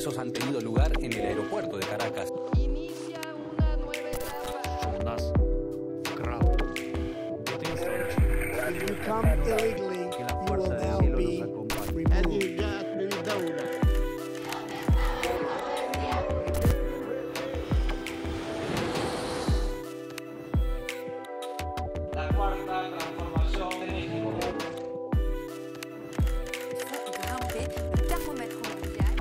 ingresos han tenido lugar en el aeropuerto de Caracas. Inicia una nueva etapa. If you come illegally, you will now be removed. La cuarta transformación de México. Le thermomètre mondial.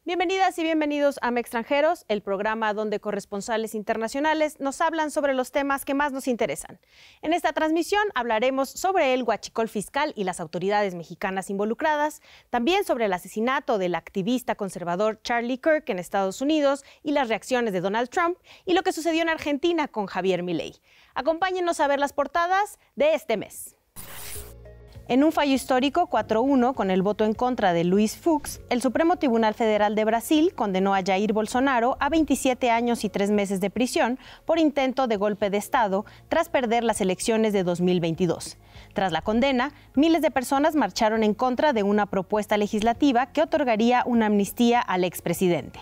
Bienvenidas y bienvenidos a Extranjeros, el programa donde corresponsales internacionales nos hablan sobre los temas que más nos interesan. En esta transmisión hablaremos sobre el huachicol fiscal y las autoridades mexicanas involucradas, también sobre el asesinato del activista conservador Charlie Kirk en Estados Unidos y las reacciones de Donald Trump, y lo que sucedió en Argentina con Javier Milei. Acompáñenos a ver las portadas de este mes. En un fallo histórico 4-1 con el voto en contra de Luiz Fux, el Supremo Tribunal Federal de Brasil condenó a Jair Bolsonaro a 27 años y 3 meses de prisión por intento de golpe de Estado tras perder las elecciones de 2022. Tras la condena, miles de personas marcharon en contra de una propuesta legislativa que otorgaría una amnistía al expresidente.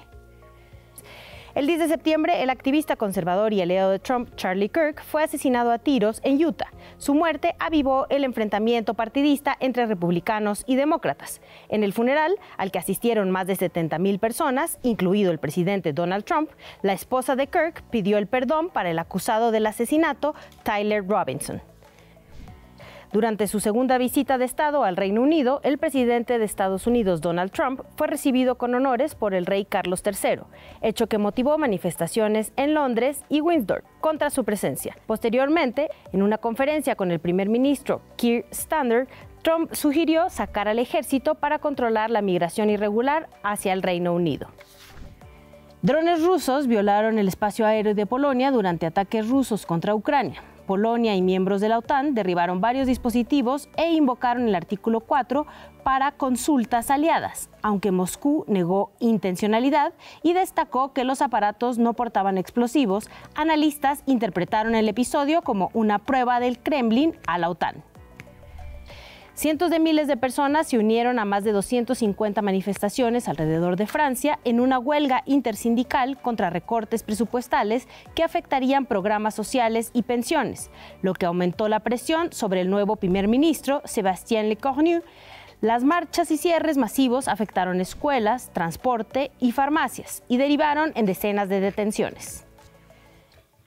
El 10 de septiembre, el activista conservador y aliado de Trump, Charlie Kirk, fue asesinado a tiros en Utah. Su muerte avivó el enfrentamiento partidista entre republicanos y demócratas. En el funeral, al que asistieron más de 70,000 personas, incluido el presidente Donald Trump, la esposa de Kirk pidió el perdón para el acusado del asesinato, Tyler Robinson. Durante su segunda visita de Estado al Reino Unido, el presidente de Estados Unidos, Donald Trump, fue recibido con honores por el rey Carlos III, hecho que motivó manifestaciones en Londres y Windsor contra su presencia. Posteriormente, en una conferencia con el primer ministro Keir Starmer, Trump sugirió sacar al ejército para controlar la migración irregular hacia el Reino Unido. Drones rusos violaron el espacio aéreo de Polonia durante ataques rusos contra Ucrania. Polonia y miembros de la OTAN derribaron varios dispositivos e invocaron el artículo 4 para consultas aliadas, aunque Moscú negó intencionalidad y destacó que los aparatos no portaban explosivos. Analistas interpretaron el episodio como una prueba del Kremlin a la OTAN. Cientos de miles de personas se unieron a más de 250 manifestaciones alrededor de Francia en una huelga intersindical contra recortes presupuestales que afectarían programas sociales y pensiones, lo que aumentó la presión sobre el nuevo primer ministro, Sébastien Lecornu. Las marchas y cierres masivos afectaron escuelas, transporte y farmacias y derivaron en decenas de detenciones.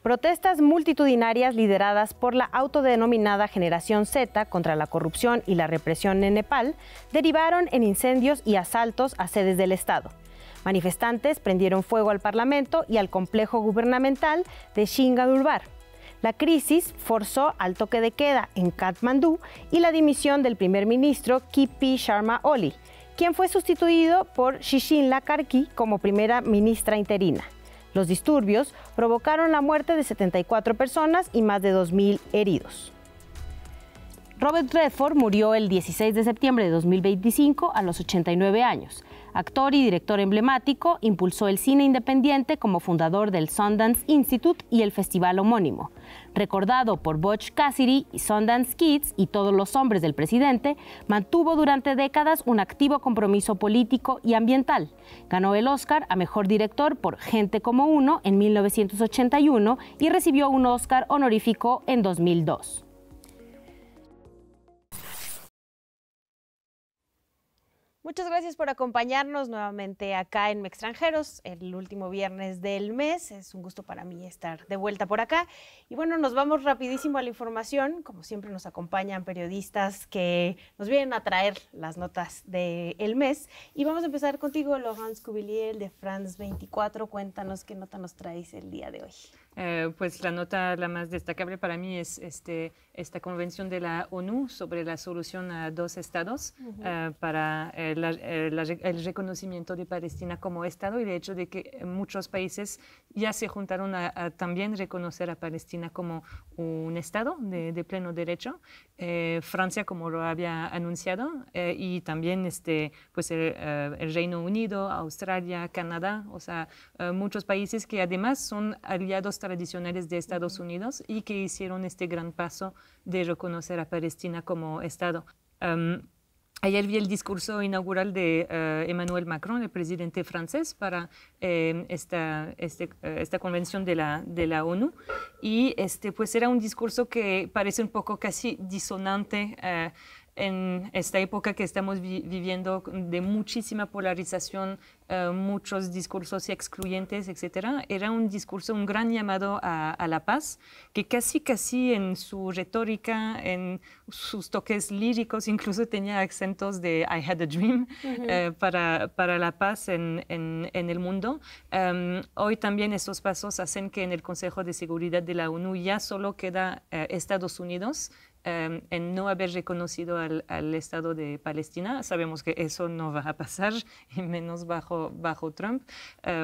Protestas multitudinarias lideradas por la autodenominada Generación Z contra la corrupción y la represión en Nepal derivaron en incendios y asaltos a sedes del Estado. Manifestantes prendieron fuego al Parlamento y al complejo gubernamental de Shingadurbar. La crisis forzó al toque de queda en Katmandú y la dimisión del primer ministro K.P. Sharma Oli, quien fue sustituido por Sushila Karki como primera ministra interina. Los disturbios provocaron la muerte de 74 personas y más de 2,000 heridos. Robert Redford murió el 16 de septiembre de 2025 a los 89 años. Actor y director emblemático, impulsó el cine independiente como fundador del Sundance Institute y el festival homónimo. Recordado por Butch Cassidy y Sundance Kids y Todos los hombres del presidente, mantuvo durante décadas un activo compromiso político y ambiental. Ganó el Oscar a Mejor Director por Gente como uno en 1981 y recibió un Oscar honorífico en 2002. Muchas gracias por acompañarnos nuevamente acá en Extranjeros, el último viernes del mes. Es un gusto para mí estar de vuelta por acá. Y bueno, nos vamos rapidísimo a la información. Como siempre nos acompañan periodistas que nos vienen a traer las notas del mes. Y vamos a empezar contigo, Laurence Cuvillier, de France 24. Cuéntanos qué nota nos traes el día de hoy. Pues la nota la más destacable para mí es esta convención de la ONU sobre la solución a dos estados para el reconocimiento de Palestina como Estado y de hecho de que muchos países ya se juntaron a también reconocer a Palestina como un Estado de pleno derecho. Francia, como lo había anunciado, y también pues el Reino Unido, Australia, Canadá, o sea, muchos países que además son aliados tradicionales de Estados Unidos y que hicieron este gran paso de reconocer a Palestina como Estado. Ayer vi el discurso inaugural de Emmanuel Macron, el presidente francés, para esta convención de la ONU. Y pues era un discurso que parece un poco casi disonante en esta época que estamos viviendo de muchísima polarización, muchos discursos excluyentes, etc. Era un discurso, un gran llamado a la paz, que casi en su retórica, en sus toques líricos, incluso tenía acentos de I had a dream para la paz en el mundo. Hoy también estos pasos hacen que en el Consejo de Seguridad de la ONU ya solo queda Estados Unidos en no haber reconocido al Estado de Palestina. Sabemos que eso no va a pasar, y menos bajo Trump,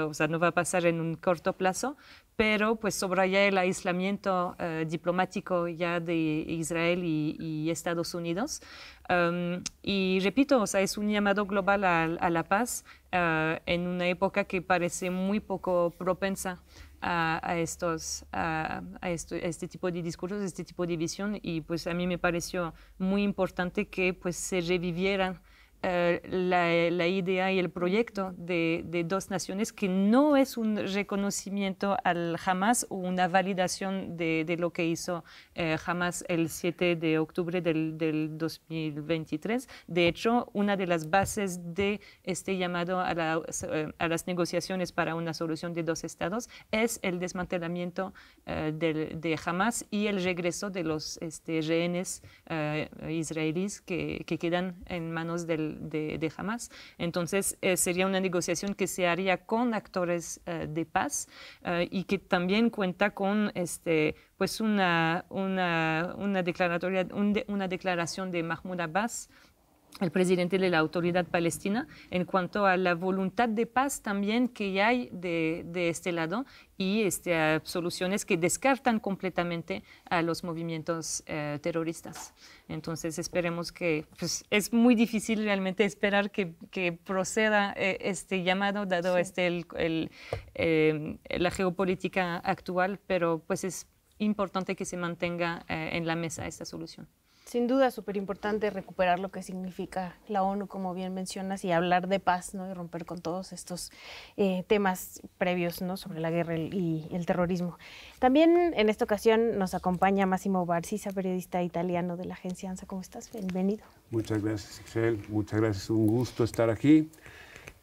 o sea, no va a pasar en un corto plazo, pero pues subraya el aislamiento diplomático ya de Israel y Estados Unidos. Y repito, o sea, es un llamado global a la paz en una época que parece muy poco propensa a este tipo de discursos, este tipo de visión, y pues a mí me pareció muy importante que pues se revivieran la idea y el proyecto de dos naciones, que no es un reconocimiento al Hamas o una validación de lo que hizo Hamas el 7 de octubre del 2023. De hecho, una de las bases de este llamado a las negociaciones para una solución de dos estados es el desmantelamiento de Hamas y el regreso de los rehenes israelíes que quedan en manos de Hamas. Entonces, sería una negociación que se haría con actores de paz y que también cuenta con pues una declaración de Mahmoud Abbas, el presidente de la Autoridad Palestina, en cuanto a la voluntad de paz también que hay de este lado, y soluciones que descartan completamente a los movimientos terroristas. Entonces esperemos que, pues, es muy difícil realmente esperar que proceda este llamado, dado la geopolítica actual, pero pues es importante que se mantenga en la mesa esta solución. Sin duda, súper importante recuperar lo que significa la ONU, como bien mencionas, y hablar de paz, ¿no? Y romper con todos estos temas previos, ¿no? Sobre la guerra y el terrorismo. También en esta ocasión nos acompaña Massimo Barzisa, periodista italiano de la agencia ANSA. ¿Cómo estás? Bienvenido. Muchas gracias, Ixchel. Muchas gracias. Un gusto estar aquí.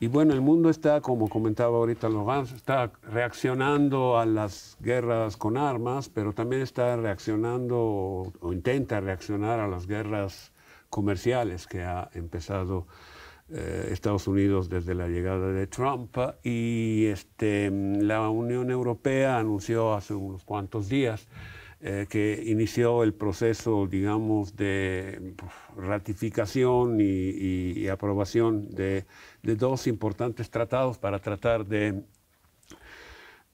Y bueno, el mundo está, como comentaba ahorita Laurence, está reaccionando a las guerras con armas, pero también está reaccionando o intenta reaccionar a las guerras comerciales que ha empezado Estados Unidos desde la llegada de Trump. Y la Unión Europea anunció hace unos cuantos días que inició el proceso, digamos, de ratificación y aprobación de dos importantes tratados para tratar de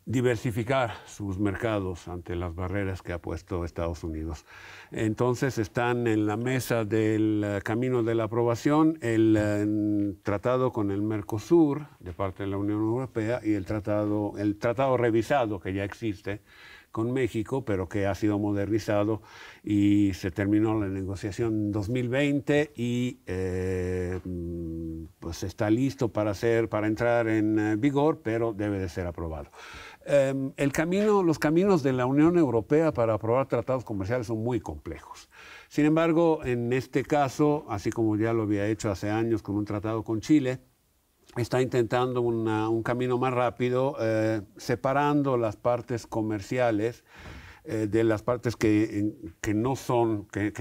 diversificar sus mercados ante las barreras que ha puesto Estados Unidos. Entonces están en la mesa del camino de la aprobación el tratado con el Mercosur de parte de la Unión Europea y el tratado revisado que ya existe con México, pero que ha sido modernizado y se terminó la negociación en 2020 y pues está listo para entrar en vigor, pero debe de ser aprobado. Los caminos de la Unión Europea para aprobar tratados comerciales son muy complejos. Sin embargo, en este caso, así como ya lo había hecho hace años con un tratado con Chile, está intentando un camino más rápido, separando las partes comerciales de las partes que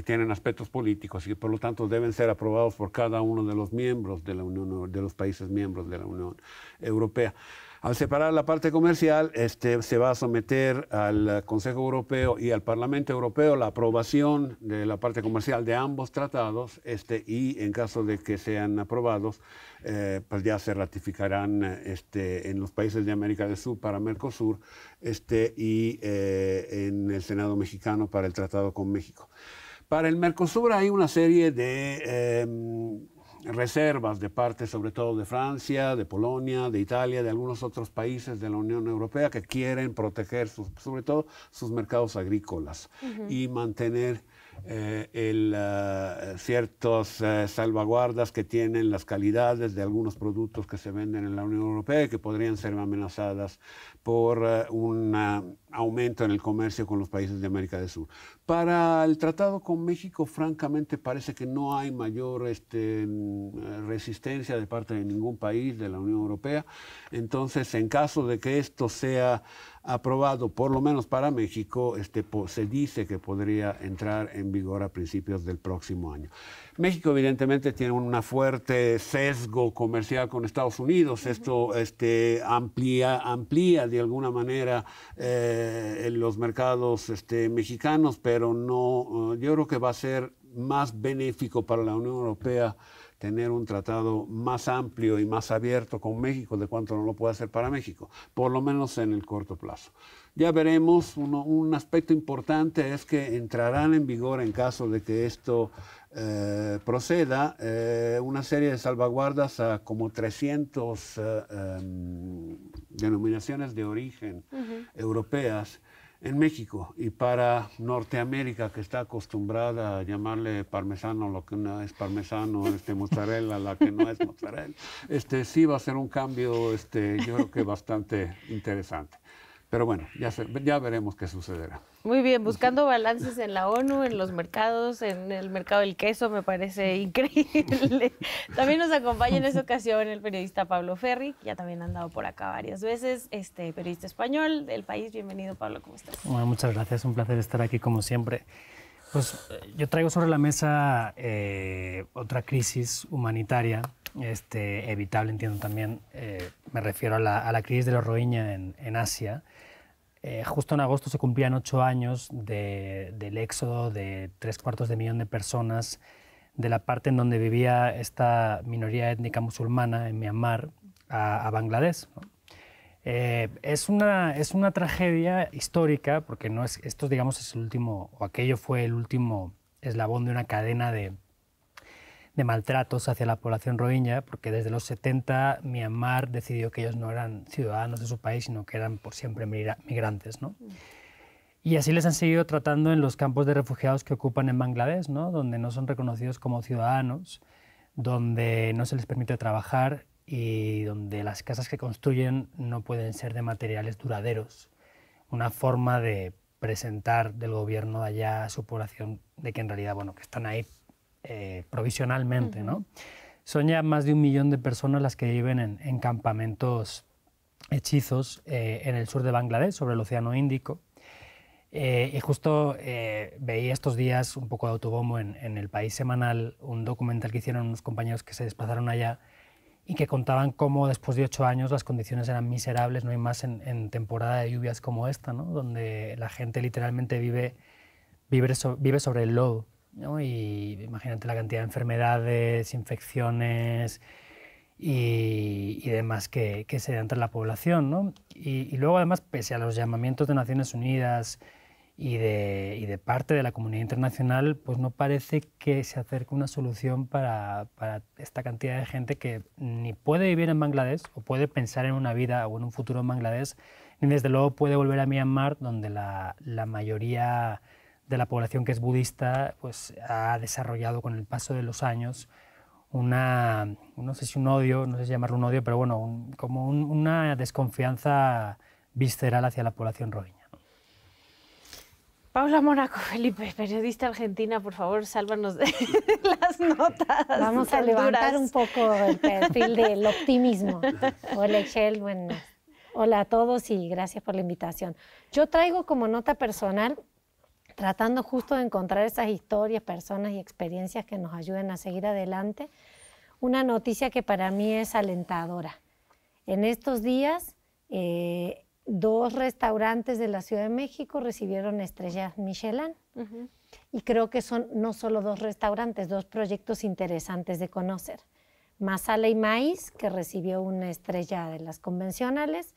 tienen aspectos políticos y por lo tanto deben ser aprobados por cada uno de los miembros de los países miembros de la Unión Europea. Al separar la parte comercial, se va a someter al Consejo Europeo y al Parlamento Europeo la aprobación de la parte comercial de ambos tratados, y en caso de que sean aprobados, pues ya se ratificarán en los países de América del Sur para Mercosur y en el Senado mexicano para el tratado con México. Para el Mercosur hay una serie de reservas de parte sobre todo de Francia, de Polonia, de Italia, de algunos otros países de la Unión Europea que quieren proteger sobre todo sus mercados agrícolas y mantener ciertas salvaguardas que tienen las calidades de algunos productos que se venden en la Unión Europea y que podrían ser amenazadas por un aumento en el comercio con los países de América del Sur. Para el tratado con México, francamente, parece que no hay mayor resistencia de parte de ningún país de la Unión Europea. Entonces, en caso de que esto sea aprobado, por lo menos para México, se dice que podría entrar en vigor a principios del próximo año. México evidentemente tiene un fuerte sesgo comercial con Estados Unidos. Esto amplía de alguna manera los mercados mexicanos, pero no, yo creo que va a ser más benéfico para la Unión Europea tener un tratado más amplio y más abierto con México de cuanto no lo puede hacer para México, por lo menos en el corto plazo. Ya veremos, un aspecto importante es que entrarán en vigor en caso de que esto proceda una serie de salvaguardas a como 300 denominaciones de origen europeas en México, y para Norteamérica, que está acostumbrada a llamarle parmesano lo que no es parmesano, mozzarella la que no es mozzarella, sí va a ser un cambio, yo creo que bastante interesante. Pero bueno, ya veremos qué sucederá. Muy bien, buscando balances en la ONU, en los mercados, en el mercado del queso, me parece increíble. También nos acompaña en esta ocasión el periodista Pablo Ferri, que ya también ha andado por acá varias veces, periodista español del país. Bienvenido, Pablo, ¿cómo estás? Bueno, muchas gracias, un placer estar aquí como siempre. Pues yo traigo sobre la mesa otra crisis humanitaria, evitable, entiendo también. Me refiero a la crisis de los Rohingya en Asia. Justo en agosto se cumplían 8 años del éxodo de 3/4 de personas de la parte en donde vivía esta minoría étnica musulmana en Myanmar a Bangladesh, ¿no? Es una tragedia histórica porque esto, digamos, es el último, o aquello fue el último eslabón de una cadena de maltratos hacia la población rohingya, porque desde los 70 Myanmar decidió que ellos no eran ciudadanos de su país, sino que eran por siempre migrantes, ¿no? Y así les han seguido tratando en los campos de refugiados que ocupan en Bangladesh, ¿no? Donde no son reconocidos como ciudadanos, donde no se les permite trabajar y donde las casas que construyen no pueden ser de materiales duraderos. Una forma de presentar del gobierno de allá a su población de que en realidad, bueno, que están ahí provisionalmente, ¿no? Son ya más de 1 millón de personas las que viven en campamentos hechizos en el sur de Bangladesh, sobre el Océano Índico. Y justo veía estos días un poco de autobombo en El País Semanal, un documental que hicieron unos compañeros que se desplazaron allá y que contaban cómo después de 8 años las condiciones eran miserables, no hay más en temporada de lluvias como esta, ¿no? Donde la gente literalmente vive sobre el lodo, ¿no? Y imagínate la cantidad de enfermedades, infecciones y demás que se da entre la población, ¿no? Y luego, además, pese a los llamamientos de Naciones Unidas y de parte de la comunidad internacional, pues no parece que se acerque una solución para esta cantidad de gente que ni puede vivir en Bangladesh o puede pensar en una vida o en un futuro en Bangladesh, ni desde luego puede volver a Myanmar, donde la mayoría de la población que es budista pues ha desarrollado con el paso de los años no sé si un odio, no sé si llamarlo un odio, pero bueno, una desconfianza visceral hacia la población rohingya. Paula Mónaco Felipe, periodista argentina, por favor, sálvanos de las notas. Vamos a levantar un poco el perfil del optimismo. Hola, Excel, bueno, hola a todos y gracias por la invitación. Yo traigo como nota personal, tratando justo de encontrar esas historias, personas y experiencias que nos ayuden a seguir adelante, una noticia que para mí es alentadora. En estos días, 2 restaurantes de la Ciudad de México recibieron estrellas Michelin. Y creo que son no solo 2 restaurantes, 2 proyectos interesantes de conocer. Masala y Maíz, que recibió una estrella de las convencionales,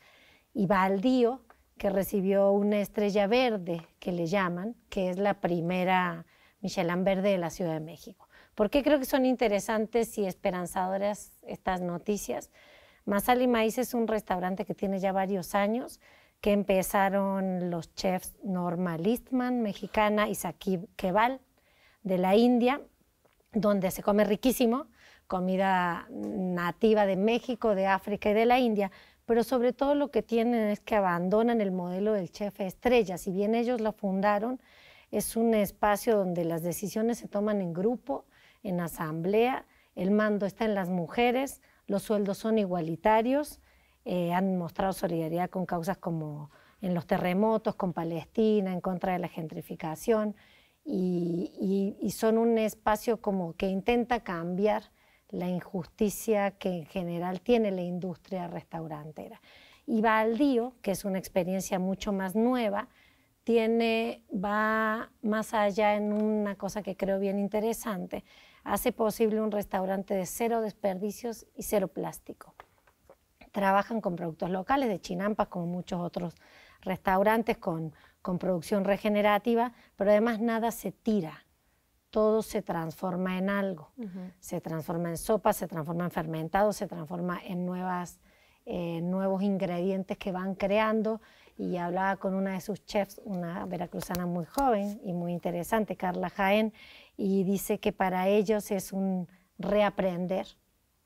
y Baldío, que recibió una estrella verde, que le llaman, que es la primera Michelin verde de la Ciudad de México. ¿Por qué creo que son interesantes y esperanzadoras estas noticias? Masala y Maíz es un restaurante que tiene ya varios años, que empezaron los chefs Norma Listman, mexicana, y Saqib Kebal, de la India, donde se come riquísimo, comida nativa de México, de África y de la India, pero sobre todo lo que tienen es que abandonan el modelo del chef estrella. Si bien ellos lo fundaron, es un espacio donde las decisiones se toman en grupo, en asamblea, el mando está en las mujeres, los sueldos son igualitarios, han mostrado solidaridad con causas como en los terremotos, con Palestina, en contra de la gentrificación, y son un espacio como que intenta cambiar la injusticia que en general tiene la industria restaurantera. Y Baldío, que es una experiencia mucho más nueva, va más allá en una cosa que creo bien interesante. Hace posible un restaurante de 0 desperdicios y 0 plástico. Trabajan con productos locales de Chinampas, como muchos otros restaurantes, con producción regenerativa, pero además nada se tira. Todo se transforma en algo. Se transforma en sopa, se transforma en fermentado, se transforma en nuevos ingredientes que van creando. Y hablaba con una de sus chefs, una veracruzana muy joven y muy interesante, Carla Jaén, y dice que para ellos es un reaprender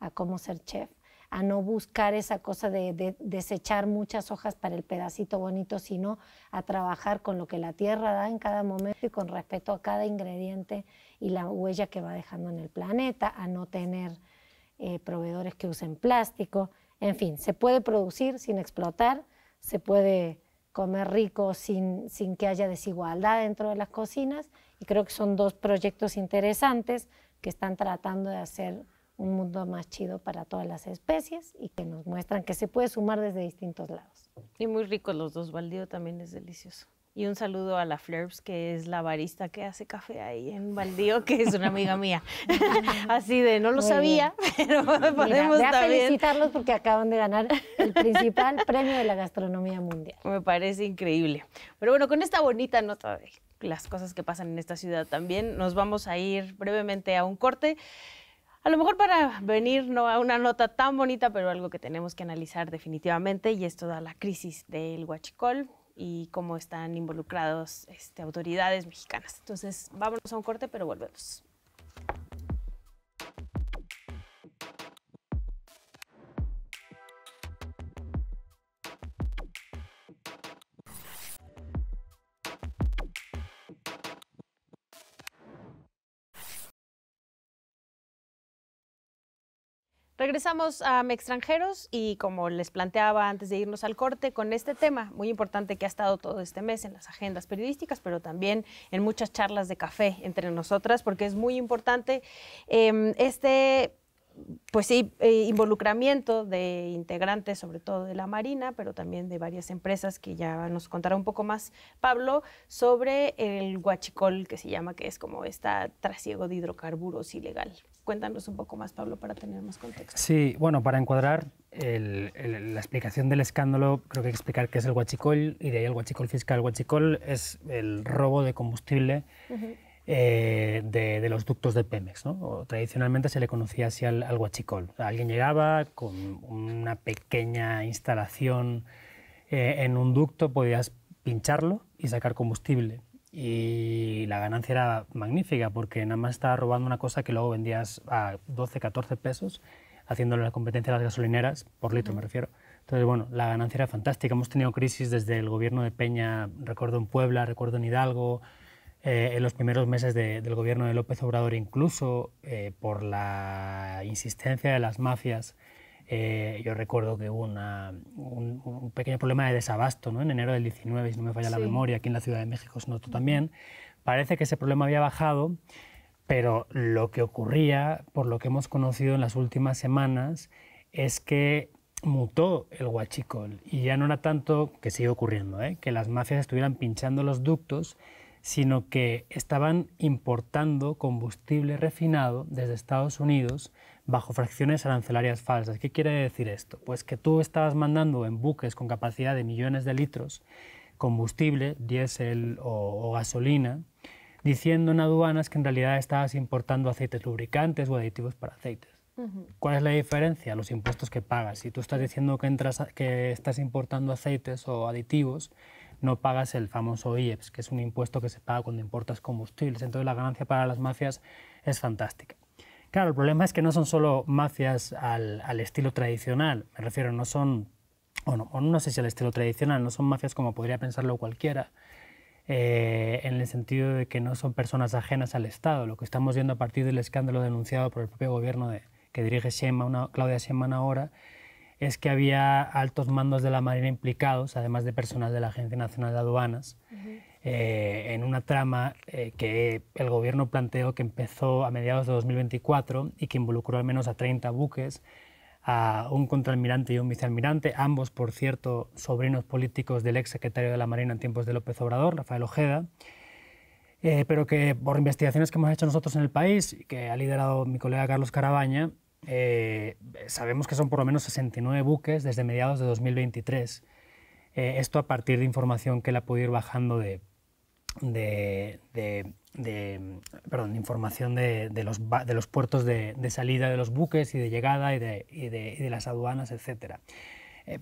a cómo ser chef, a no buscar esa cosa de desechar muchas hojas para el pedacito bonito, sino a trabajar con lo que la tierra da en cada momento y con respeto a cada ingrediente y la huella que va dejando en el planeta, a no tener proveedores que usen plástico. En fin, se puede producir sin explotar, se puede comer rico sin que haya desigualdad dentro de las cocinas, y creo que son 2 proyectos interesantes que están tratando de hacer un mundo más chido para todas las especies y que nos muestran que se puede sumar desde distintos lados. Y muy ricos los 2, Baldío también es delicioso. Y un saludo a la Flerbs, que es la barista que hace café ahí en Baldío, que es una amiga mía. Así de, no lo sabía, pero podemos Mira, también felicitarlos porque acaban de ganar el principal premio de la gastronomía mundial. Me parece increíble. Pero bueno, con esta bonita nota de las cosas que pasan en esta ciudad también, nos vamos a ir brevemente a un corte. A lo mejor para venir no a una nota tan bonita, pero algo que tenemos que analizar definitivamente, y es toda la crisis del huachicol y cómo están involucrados autoridades mexicanas. Entonces, vámonos a un corte, pero volvemos. Regresamos a Extranjeros y como les planteaba antes de irnos al corte, con este tema muy importante que ha estado todo este mes en las agendas periodísticas, pero también en muchas charlas de café entre nosotras, porque es muy importante pues sí, involucramiento de integrantes, sobre todo de la Marina, pero también de varias empresas que ya nos contará un poco más Pablo, sobre el huachicol, que se llama, que es como trasiego de hidrocarburos ilegal. Cuéntanos un poco más, Pablo, para tener más contexto. Sí, bueno, para encuadrar la explicación del escándalo, creo que hay que explicar qué es el huachicol, y de ahí el huachicol fiscal. El huachicol es el robo de combustible de los ductos de Pemex, ¿no? O, tradicionalmente se le conocía así al huachicol. O sea, alguien llegaba con una pequeña instalación en un ducto, podías pincharlo y sacar combustible. Y la ganancia era magnífica porque nada más estaba robando una cosa que luego vendías a 12, 14 pesos, haciéndole la competencia a las gasolineras, por litro me refiero. Entonces, bueno, la ganancia era fantástica. Hemos tenido crisis desde el gobierno de Peña, recuerdo en Puebla, recuerdo en Hidalgo, en los primeros meses del gobierno de López Obrador, incluso por la insistencia de las mafias. Yo recuerdo que hubo un pequeño problema de desabasto, ¿no? En enero del 19, si no me falla la memoria, aquí en la Ciudad de México se notó también. Parece que ese problema había bajado, pero lo que ocurría, por lo que hemos conocido en las últimas semanas, es que mutó el huachicol y ya no era tanto, que sigue ocurriendo, que las mafias estuvieran pinchando los ductos, sino que estaban importando combustible refinado desde Estados Unidos bajo fracciones arancelarias falsas. ¿Qué quiere decir esto? Pues que tú estabas mandando en buques con capacidad de millones de litros combustible, diésel o gasolina, diciendo en aduanas que en realidad estabas importando aceites lubricantes o aditivos para aceites. ¿Cuál es la diferencia? Los impuestos que pagas. Si tú estás diciendo que estás importando aceites o aditivos, no pagas el famoso IEPS, que es un impuesto que se paga cuando importas combustibles. Entonces la ganancia para las mafias es fantástica. Claro, el problema es que no son solo mafias al estilo tradicional, me refiero, no son, o no sé si al estilo tradicional, no son mafias como podría pensarlo cualquiera, en el sentido de que no son personas ajenas al Estado. Lo que estamos viendo a partir del escándalo denunciado por el propio gobierno que dirige Claudia Sheinbaum ahora, es que había altos mandos de la Marina implicados, además de personal de la Agencia Nacional de Aduanas, en una trama que el gobierno planteó que empezó a mediados de 2024 y que involucró al menos a 30 buques, a un contraalmirante y un vicealmirante, ambos, por cierto, sobrinos políticos del ex secretario de la Marina en tiempos de López Obrador, Rafael Ojeda, pero que por investigaciones que hemos hecho nosotros en el país, que ha liderado mi colega Carlos Carabaña, sabemos que son por lo menos 69 buques desde mediados de 2023. Esto a partir de información que él ha podido ir bajando información de los puertos de salida de los buques y de llegada y de las aduanas, etc.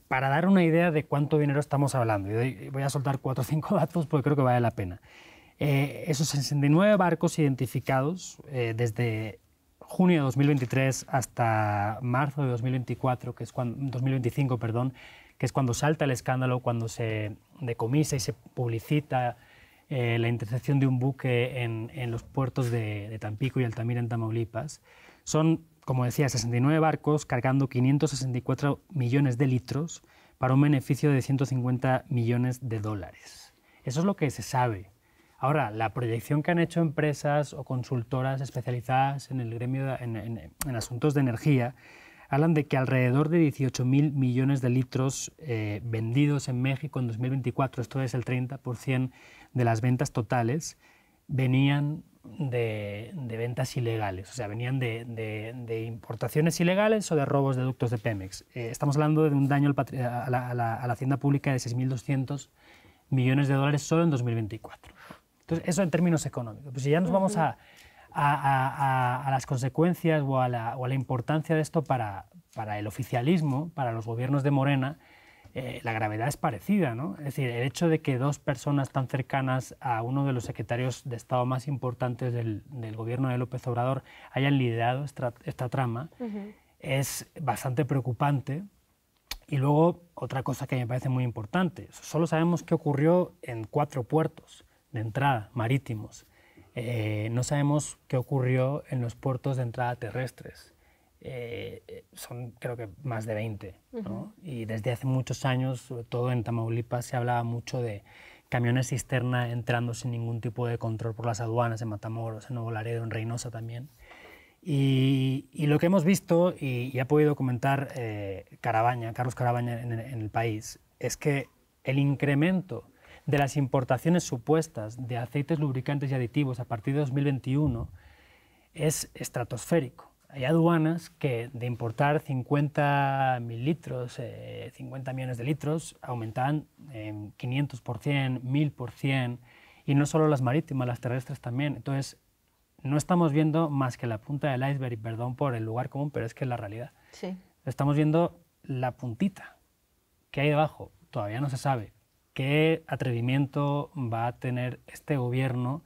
Para dar una idea de cuánto dinero estamos hablando, y voy a soltar 4 o 5 datos porque creo que vale la pena. Esos 69 barcos identificados desde junio de 2023 hasta marzo de 2024, 2025, perdón, que es cuando salta el escándalo, cuando se decomisa y se publicita la intercepción de un buque en los puertos de Tampico y Altamira, en Tamaulipas. Son, como decía, 69 barcos cargando 564 millones de litros para un beneficio de 150 millones de dólares. Eso es lo que se sabe. Ahora, la proyección que han hecho empresas o consultoras especializadas en el gremio en asuntos de energía hablan de que alrededor de 18.000 millones de litros vendidos en México en 2024, esto es el 30% de las ventas totales, venían de ventas ilegales, o sea, venían de importaciones ilegales o de robos de ductos de Pemex. Estamos hablando de un daño a la hacienda pública de 6.200 millones de dólares solo en 2024. Entonces, eso en términos económicos. Pues si ya nos vamos a las consecuencias o a la importancia de esto para el oficialismo, para los gobiernos de Morena, la gravedad es parecida, ¿no? Es decir, el hecho de que dos personas tan cercanas a uno de los secretarios de Estado más importantes del gobierno de López Obrador hayan liderado esta trama es bastante preocupante. Y luego, otra cosa que me parece muy importante, solo sabemos qué ocurrió en 4 puertos de entrada marítimos. No sabemos qué ocurrió en los puertos de entrada terrestres. Son, creo que, más de 20, ¿no? Y desde hace muchos años, sobre todo en Tamaulipas, se hablaba mucho de camiones cisterna entrando sin ningún tipo de control por las aduanas, en Matamoros, en Nuevo Laredo, en Reynosa también. Y lo que hemos visto, y ha podido comentar Carlos Carabaña en El País, es que el incremento de las importaciones supuestas de aceites lubricantes y aditivos a partir de 2021 es estratosférico. Hay aduanas que de importar 50.000 litros, 50 millones de litros, aumentaban en 500%, 1000%, y no solo las marítimas, las terrestres también. Entonces, no estamos viendo más que la punta del iceberg, y perdón por el lugar común, pero es que es la realidad. Sí. Estamos viendo la puntita. ¿Qué hay debajo? Todavía no se sabe. ¿Qué atrevimiento va a tener este gobierno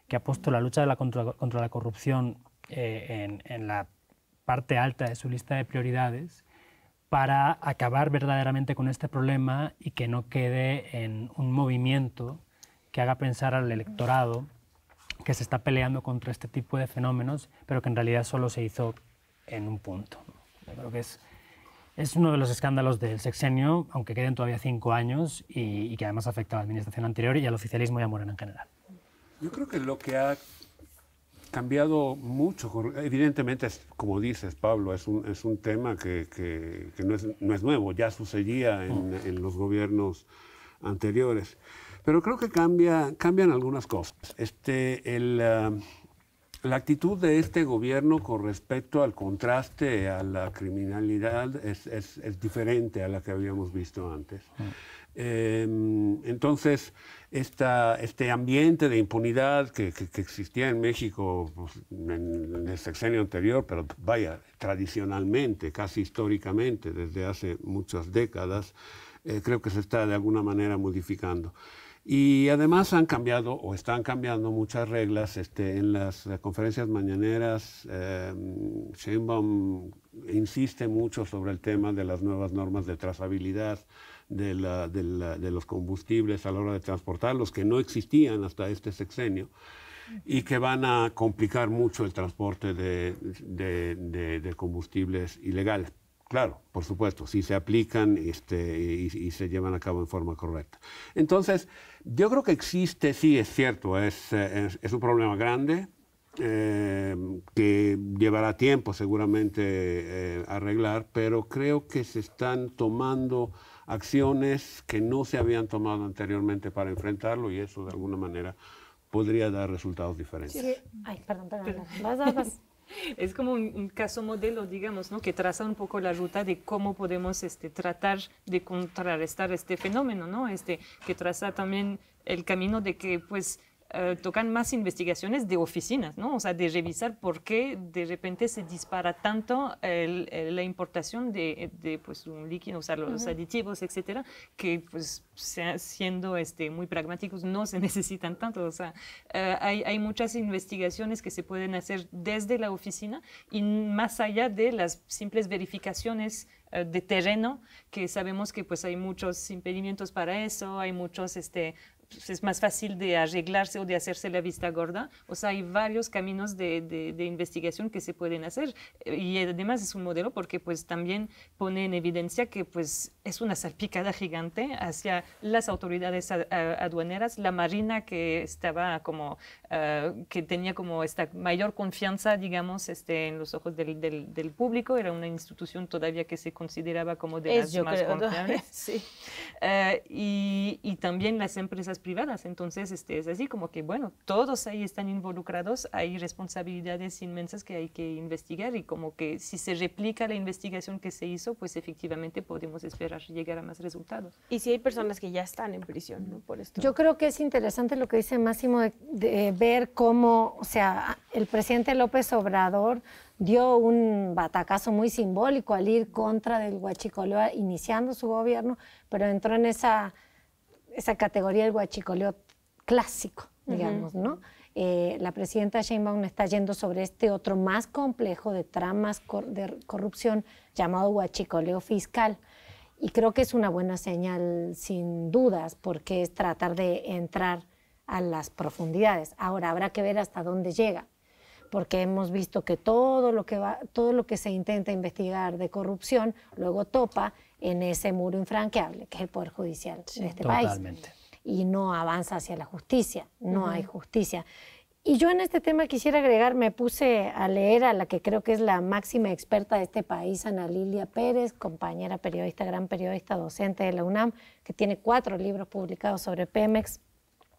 que ha puesto la lucha contra la corrupción en la parte alta de su lista de prioridades para acabar verdaderamente con este problema y que no quede en un movimiento que haga pensar al electorado que se está peleando contra este tipo de fenómenos, pero que en realidad solo se hizo en un punto? Yo creo que es uno de los escándalos del sexenio, aunque queden todavía 5 años, y que además afecta a la administración anterior y al oficialismo y a Morena en general. Yo creo que lo que ha cambiado mucho, evidentemente, como dices, Pablo, es un tema que no es nuevo, ya sucedía en los gobiernos anteriores. Pero creo que cambian algunas cosas. La actitud de este gobierno con respecto al contraste a la criminalidad es diferente a la que habíamos visto antes. Entonces, este ambiente de impunidad que existía en México pues, en el sexenio anterior, pero vaya, tradicionalmente, casi históricamente, desde hace muchas décadas, creo que se está de alguna manera modificando. Y además han cambiado o están cambiando muchas reglas. En las conferencias mañaneras, Sheinbaum insiste mucho sobre el tema de las nuevas normas de trazabilidad de los combustibles a la hora de transportarlos, que no existían hasta este sexenio y que van a complicar mucho el transporte de combustibles ilegales. Claro, por supuesto, si se aplican y se llevan a cabo en forma correcta. Entonces, yo creo que existe, sí, es cierto, es un problema grande que llevará tiempo seguramente arreglar, pero creo que se están tomando acciones que no se habían tomado anteriormente para enfrentarlo y eso de alguna manera podría dar resultados diferentes. Sí. Ay, perdón. Vas. Es como un caso modelo, digamos, ¿no? Que traza un poco la ruta de cómo podemos tratar de contrarrestar este fenómeno, ¿no? Que traza también el camino de que, pues, tocan más investigaciones de oficinas, ¿no? O sea, de revisar por qué de repente se dispara tanto la importación de pues, un líquido, o sea, los aditivos, etcétera, que, pues, siendo muy pragmáticos, no se necesitan tanto. O sea, hay muchas investigaciones que se pueden hacer desde la oficina y más allá de las simples verificaciones de terreno, que sabemos que pues hay muchos impedimentos para eso, hay muchos es más fácil de arreglarse o de hacerse la vista gorda. O sea, hay varios caminos de investigación que se pueden hacer. Y además es un modelo porque pues también pone en evidencia que pues es una salpicada gigante hacia las autoridades aduaneras, la Marina que estaba como, que tenía como esta mayor confianza, digamos, en los ojos del público. Era una institución todavía que se consideraba como de las más confiables. Sí. Y también las empresas privadas. Entonces, es así como que, bueno, todos ahí están involucrados, hay responsabilidades inmensas que hay que investigar y como que si se replica la investigación que se hizo, pues efectivamente podemos esperar llegar a más resultados. Y si hay personas que ya están en prisión, ¿no? Por esto. Yo creo que es interesante lo que dice Máximo de ver cómo, o sea, el presidente López Obrador dio un batacazo muy simbólico al ir contra del huachicoleo iniciando su gobierno, pero entró en esa categoría del huachicoleo clásico, digamos, ¿no? La presidenta Sheinbaum está yendo sobre este otro más complejo de tramas de corrupción llamado huachicoleo fiscal. Y creo que es una buena señal, sin dudas, porque es tratar de entrar a las profundidades. Ahora, habrá que ver hasta dónde llega, porque hemos visto que todo lo que se intenta investigar de corrupción luego topa en ese muro infranqueable que es el Poder Judicial de este país. Y no avanza hacia la justicia, no hay justicia. Y yo en este tema quisiera agregar, me puse a leer a la que creo que es la máxima experta de este país, Ana Lilia Pérez, compañera periodista, gran periodista, docente de la UNAM, que tiene 4 libros publicados sobre Pemex,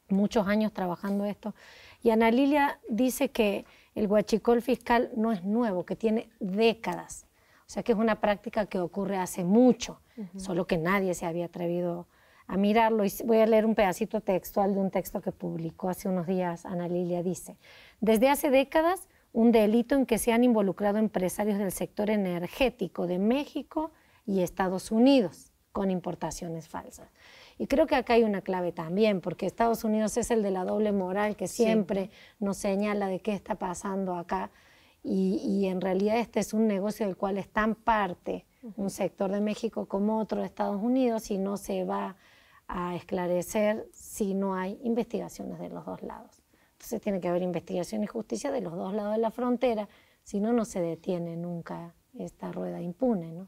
muchos años trabajando esto. Y Ana Lilia dice que el huachicol fiscal no es nuevo, que tiene décadas. O sea que es una práctica que ocurre hace mucho, solo que nadie se había atrevido a mirarlo. Y voy a leer un pedacito textual de un texto que publicó hace unos días Ana Lilia. Dice: desde hace décadas, un delito en que se han involucrado empresarios del sector energético de México y Estados Unidos con importaciones falsas. Y creo que acá hay una clave también, porque Estados Unidos es el de la doble moral que siempre nos señala de qué está pasando acá. Y en realidad este es un negocio del cual es tan parte un sector de México como otro de Estados Unidos y no se va a esclarecer si no hay investigaciones de los dos lados. Entonces tiene que haber investigación y justicia de los dos lados de la frontera, si no, no se detiene nunca esta rueda impune, ¿no?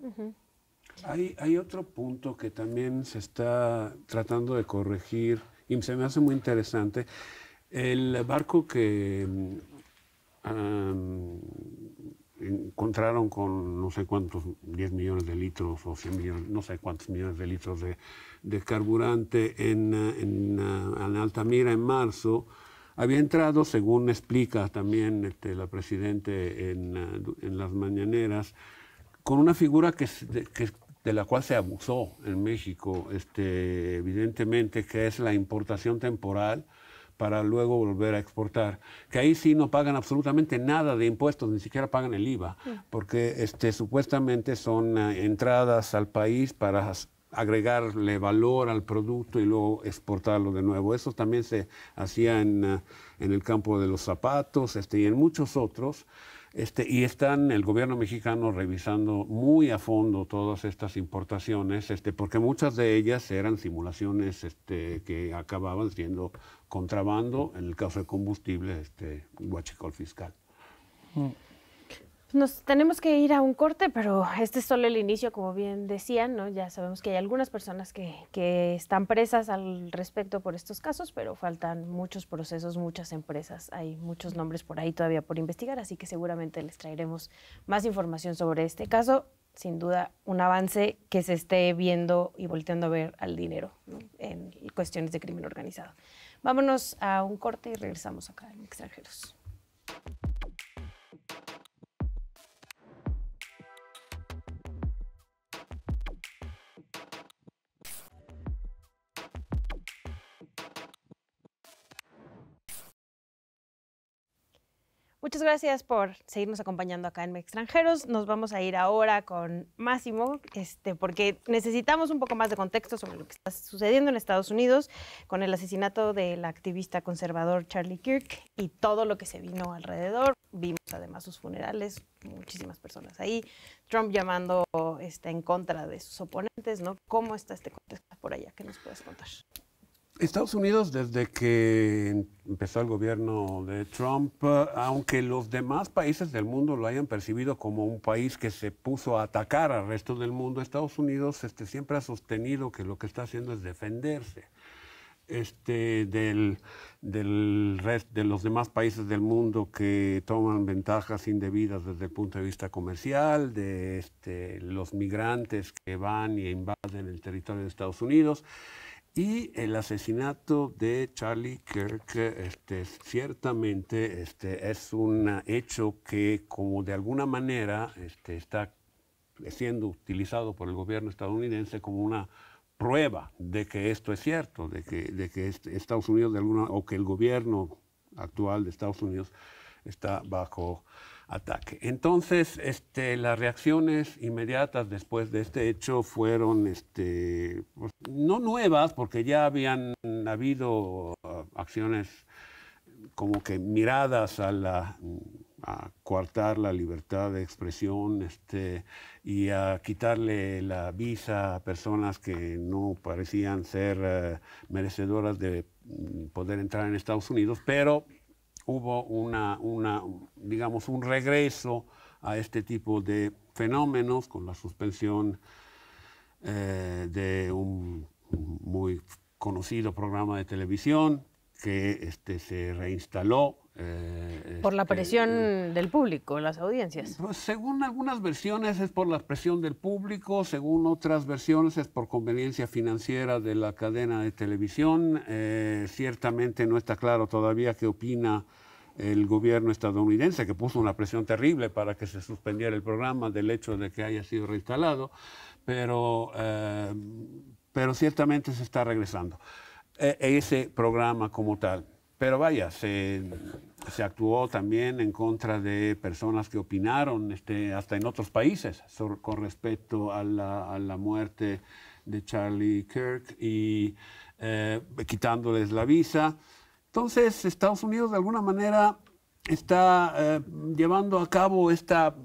Hay otro punto que también se está tratando de corregir y se me hace muy interesante. El barco que encontraron con no sé cuántos, 10 millones de litros o 100 millones, no sé cuántos millones de litros de carburante en Altamira en marzo, había entrado, según explica también la Presidenta en las mañaneras, con una figura de la cual se abusó en México, evidentemente, que es la importación temporal para luego volver a exportar, que ahí sí no pagan absolutamente nada de impuestos, ni siquiera pagan el IVA, porque supuestamente son entradas al país para agregarle valor al producto y luego exportarlo de nuevo. Eso también se hacía en el campo de los zapatos y en muchos otros. Y están el gobierno mexicano revisando muy a fondo todas estas importaciones, porque muchas de ellas eran simulaciones que acababan siendo contrabando, en el caso de combustible, huachicol fiscal. Nos tenemos que ir a un corte, pero este es solo el inicio, como bien decían, ¿no? Ya sabemos que hay algunas personas que están presas al respecto por estos casos, pero faltan muchos procesos, muchas empresas, hay muchos nombres por ahí todavía por investigar, así que seguramente les traeremos más información sobre este caso. Sin duda, un avance que se esté viendo y volteando a ver al dinero, ¿no? En cuestiones de crimen organizado. Vámonos a un corte y regresamos acá en Extranjeros. Muchas gracias por seguirnos acompañando acá en Extranjeros. Nos vamos a ir ahora con Máximo, porque necesitamos un poco más de contexto sobre lo que está sucediendo en Estados Unidos con el asesinato del activista conservador Charlie Kirk y todo lo que se vino alrededor. Vimos además sus funerales, muchísimas personas ahí, Trump llamando en contra de sus oponentes, ¿no? ¿Cómo está este contexto por allá? ¿Qué nos puedes contar? Estados Unidos, desde que empezó el gobierno de Trump, aunque los demás países del mundo lo hayan percibido como un país que se puso a atacar al resto del mundo, Estados Unidos siempre ha sostenido que lo que está haciendo es defenderse de los demás países del mundo que toman ventajas indebidas desde el punto de vista comercial, de los migrantes que van y invaden el territorio de Estados Unidos. Y el asesinato de Charlie Kirk ciertamente es un hecho que, como de alguna manera está siendo utilizado por el gobierno estadounidense como una prueba de que esto es cierto, de que Estados Unidos o que el gobierno actual de Estados Unidos está bajo ataque. Entonces, las reacciones inmediatas después de este hecho fueron, pues, no nuevas, porque ya habían habido acciones como que miradas a coartar la libertad de expresión y a quitarle la visa a personas que no parecían ser merecedoras de poder entrar en Estados Unidos, pero hubo digamos, un regreso a este tipo de fenómenos con la suspensión de un muy conocido programa de televisión que se reinstaló. Por la presión del público, las audiencias. Pues, según algunas versiones es por la presión del público, según otras versiones es por conveniencia financiera de la cadena de televisión. Ciertamente no está claro todavía qué opina el gobierno estadounidense, que puso una presión terrible para que se suspendiera el programa del hecho de que haya sido reinstalado, pero ciertamente se está regresando ese programa como tal. Pero vaya, se actuó también en contra de personas que opinaron hasta en otros países con respecto a la muerte de Charlie Kirk y quitándoles la visa. Entonces, Estados Unidos de alguna manera está llevando a cabo esta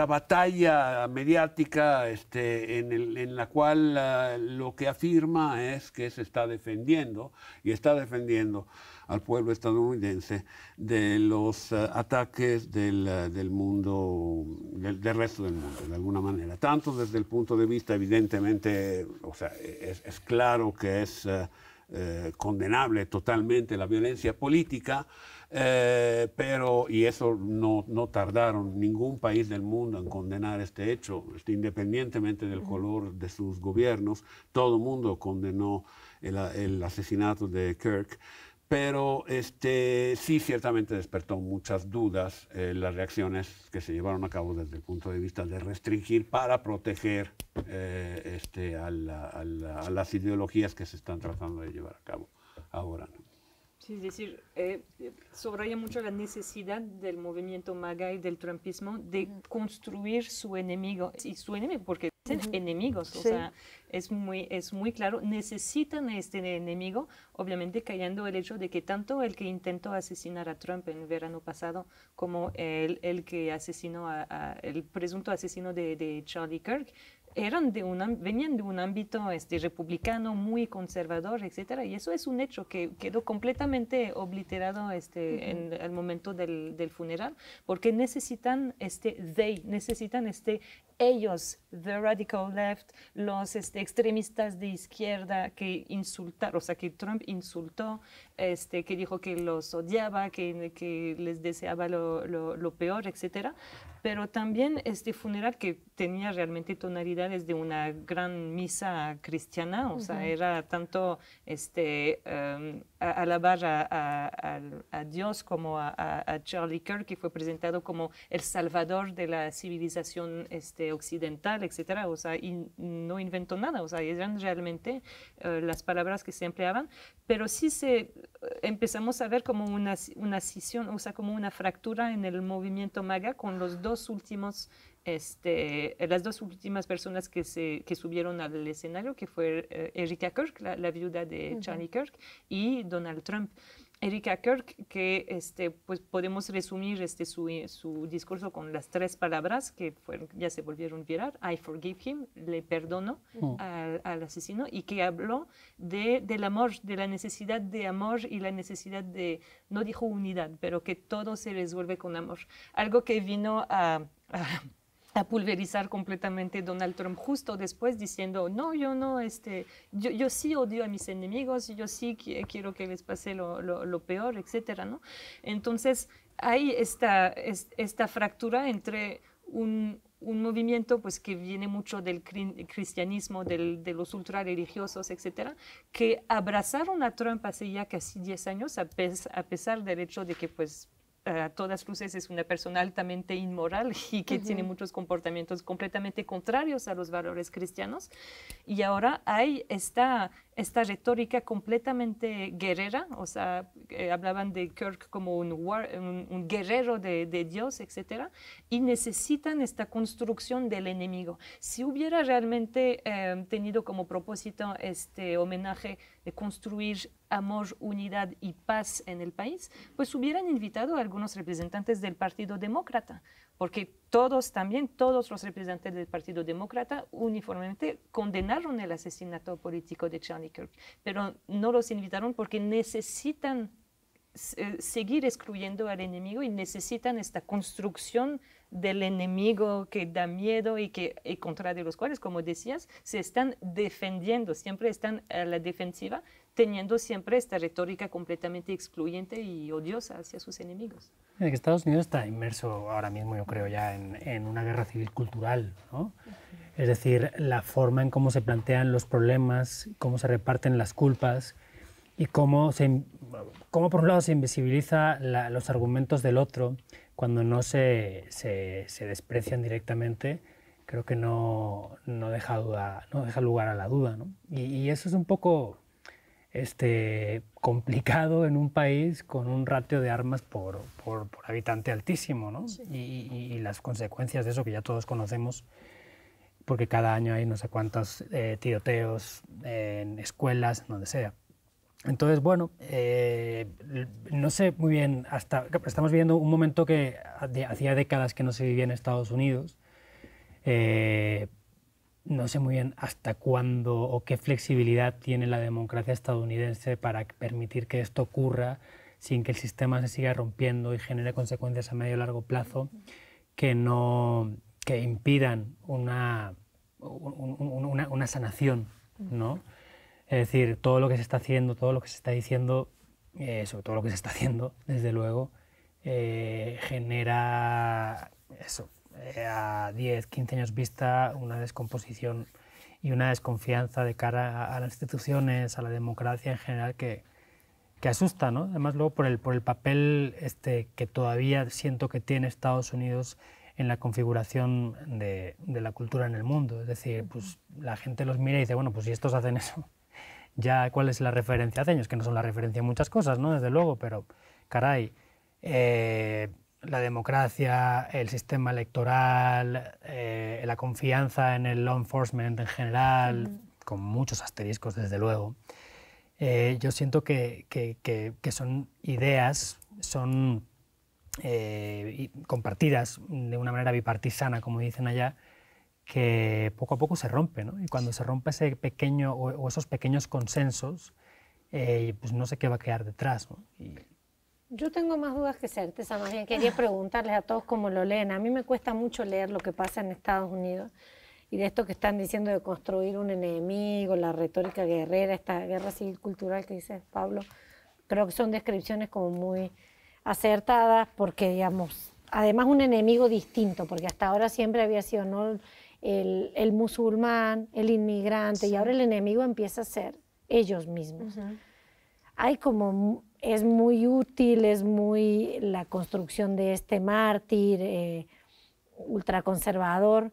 batalla mediática en la cual lo que afirma es que se está defendiendo y está defendiendo al pueblo estadounidense de los ataques del mundo, del resto del mundo, de alguna manera. Tanto desde el punto de vista, evidentemente, o sea, es claro que es condenable totalmente la violencia política, y eso no tardaron ningún país del mundo en condenar este hecho, independientemente del color de sus gobiernos. Todo el mundo condenó el asesinato de Kirk. Pero sí, ciertamente despertó muchas dudas las reacciones que se llevaron a cabo desde el punto de vista de restringir para proteger a las ideologías que se están tratando de llevar a cabo ahora, ¿no? Sí, es decir, subraya mucho la necesidad del movimiento MAGA y del trumpismo de construir su enemigo, y su enemigo, porque son enemigos, o sea, es muy claro, necesitan a este enemigo, obviamente callando el hecho de que tanto el que intentó asesinar a Trump en el verano pasado, como el que asesinó el presunto asesino de Charlie Kirk, venían de un ámbito republicano muy conservador, etcétera, y eso es un hecho que quedó completamente obliterado en el momento del funeral, porque necesitan necesitan ellos, the radical left, los extremistas de izquierda que insultaron, o sea, que Trump insultó, que dijo que los odiaba, que les deseaba lo peor, etcétera. Pero también este funeral que tenía realmente tonalidades de una gran misa cristiana, o sea, era tanto alabar a Dios como a Charlie Kirk, que fue presentado como el salvador de la civilización occidental, etcétera, o sea, y no inventó nada, o sea, eran realmente las palabras que se empleaban, pero sí empezamos a ver como una escisión, o sea, como una fractura en el movimiento MAGA con las dos últimas personas que subieron al escenario, que fue Erika Kirk, la viuda de Charlie Kirk, y Donald Trump. Erika Kirk, que pues podemos resumir su discurso con las 3 palabras que ya se volvieron viral: I forgive him, le perdono al asesino, y que habló del amor, de la necesidad de amor y la necesidad de, no dijo unidad, pero que todo se resuelve con amor. Algo que vino a pulverizar completamente Donald Trump justo después, diciendo, no, yo no, yo sí odio a mis enemigos, yo sí quiero que les pase lo peor, etcétera, ¿no? Entonces hay esta fractura entre un movimiento pues que viene mucho del cristianismo, de los ultrarreligiosos, etcétera, que abrazaron a Trump hace ya casi 10 años, a pesar del hecho de que pues a todas luces es una persona altamente inmoral y que tiene muchos comportamientos completamente contrarios a los valores cristianos. Y ahora hay esta retórica completamente guerrera, o sea, hablaban de Kirk como un guerrero de Dios, etcétera, y necesitan esta construcción del enemigo. Si hubiera realmente tenido como propósito este homenaje de construir amor, unidad y paz en el país, pues hubieran invitado a algunos representantes del Partido Demócrata, porque todos los representantes del Partido Demócrata uniformemente condenaron el asesinato político de Charlie Kirk, pero no los invitaron porque necesitan seguir excluyendo al enemigo y necesitan esta construcción del enemigo que da miedo y contra de los cuales, como decías, se están defendiendo, siempre están a la defensiva, teniendo siempre esta retórica completamente excluyente y odiosa hacia sus enemigos. Que Estados Unidos está inmerso ahora mismo, yo creo, ya en una guerra civil cultural, ¿no? Es decir, la forma en cómo se plantean los problemas, cómo se reparten las culpas y cómo por un lado se invisibiliza los argumentos del otro cuando no se desprecian directamente, creo que no deja lugar a la duda, ¿no? Y eso es un poco complicado en un país con un ratio de armas por habitante altísimo, ¿no? Sí. Y las consecuencias de eso que ya todos conocemos, porque cada año hay no sé cuántos tiroteos en escuelas, donde sea. Entonces, bueno, no sé muy bien, estamos viviendo un momento que hacía décadas que no se vivía en Estados Unidos. No sé muy bien hasta cuándo o qué flexibilidad tiene la democracia estadounidense para permitir que esto ocurra sin que el sistema se siga rompiendo y genere consecuencias a medio y largo plazo que impidan una sanación, ¿no? Es decir, todo lo que se está haciendo, todo lo que se está diciendo, sobre todo lo que se está haciendo, desde luego, genera eso, a 10, 15 años vista, una descomposición y una desconfianza de cara a las instituciones, a la democracia en general, que que asusta, ¿no? Además, luego por el papel que todavía siento que tiene Estados Unidos en la configuración de la cultura en el mundo. Es decir, pues la gente los mira y dice, bueno, pues si estos hacen eso, ya ¿cuál es la referencia? Hace años que no son la referencia en muchas cosas, ¿no? Desde luego, pero caray, la democracia, el sistema electoral, la confianza en el law enforcement en general, con muchos asteriscos, desde luego. Yo siento que son ideas, son compartidas de una manera bipartisana, como dicen allá, que poco a poco se rompe, ¿no? Y cuando se rompe ese pequeño o esos pequeños consensos, pues no sé qué va a quedar detrás, ¿no? Yo tengo más dudas que certeza, más bien quería preguntarles a todos cómo lo leen. A mí me cuesta mucho leer lo que pasa en Estados Unidos y de esto que están diciendo de construir un enemigo, la retórica guerrera, esta guerra civil cultural que dice Pablo. Creo que son descripciones como muy acertadas porque, digamos, además un enemigo distinto, porque hasta ahora siempre había sido, ¿no?, el musulmán, el inmigrante, y ahora el enemigo empieza a ser ellos mismos. Hay como, es muy útil, es muy la construcción de este mártir ultraconservador.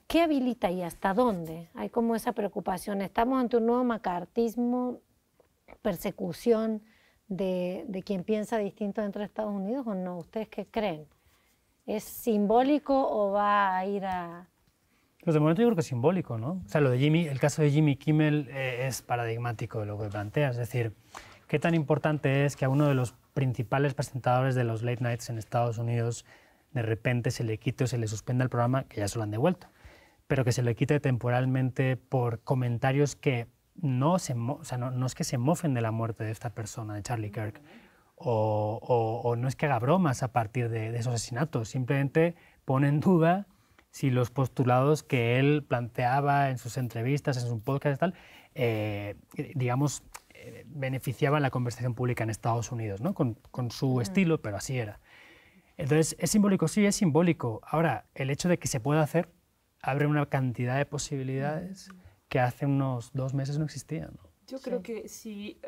¿Qué habilita y hasta dónde? Hay como esa preocupación. ¿Estamos ante un nuevo macartismo, persecución de quien piensa distinto dentro de Estados Unidos o no? ¿Ustedes qué creen? ¿Es simbólico o va a ir a...? Pues de momento yo creo que es simbólico, ¿no? O sea, el caso de Jimmy Kimmel es paradigmático de lo que planteas. Es decir, ¿qué tan importante es que a uno de los principales presentadores de los late nights en Estados Unidos de repente se le quite o se le suspenda el programa, que ya se lo han devuelto, pero que se le quite temporalmente por comentarios que no es que se mofen de la muerte de esta persona, de Charlie Kirk, o no es que haga bromas a partir de esos asesinatos, simplemente pone en duda si los postulados que él planteaba en sus entrevistas, en su podcast y tal, digamos, beneficiaban la conversación pública en Estados Unidos, ¿no? Con su estilo, pero así era. Entonces, ¿es simbólico? Sí, es simbólico. Ahora, el hecho de que se pueda hacer abre una cantidad de posibilidades que hace unos 2 meses no existían, ¿no? Yo creo que si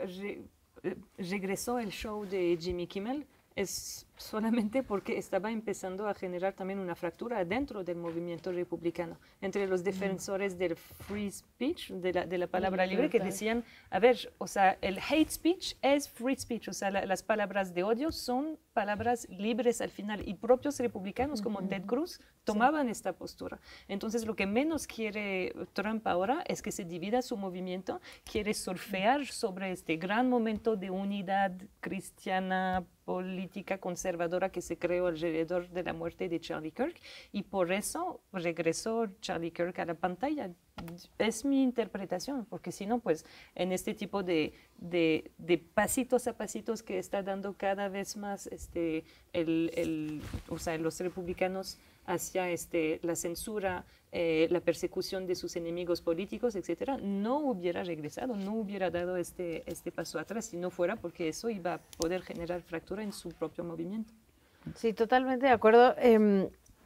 regresó el show de Jimmy Kimmel es solamente porque estaba empezando a generar también una fractura dentro del movimiento republicano, entre los defensores del free speech, de la palabra libre, que decían, a ver, o sea, el hate speech es free speech, o sea, las palabras de odio son palabras libres al final, y propios republicanos como Ted Cruz tomaban esta postura. Entonces, lo que menos quiere Trump ahora es que se divida su movimiento, quiere surfear sobre este gran momento de unidad cristiana, política conservadora que se creó alrededor de la muerte de Charlie Kirk, y por eso regresó Charlie Kirk a la pantalla. Es mi interpretación, porque si no, pues en este tipo de pasitos a pasitos que está dando cada vez más o sea, los republicanos hacia la censura, la persecución de sus enemigos políticos, etcétera, no hubiera regresado, no hubiera dado este paso atrás si no fuera porque eso iba a poder generar fractura en su propio movimiento. Sí, totalmente de acuerdo.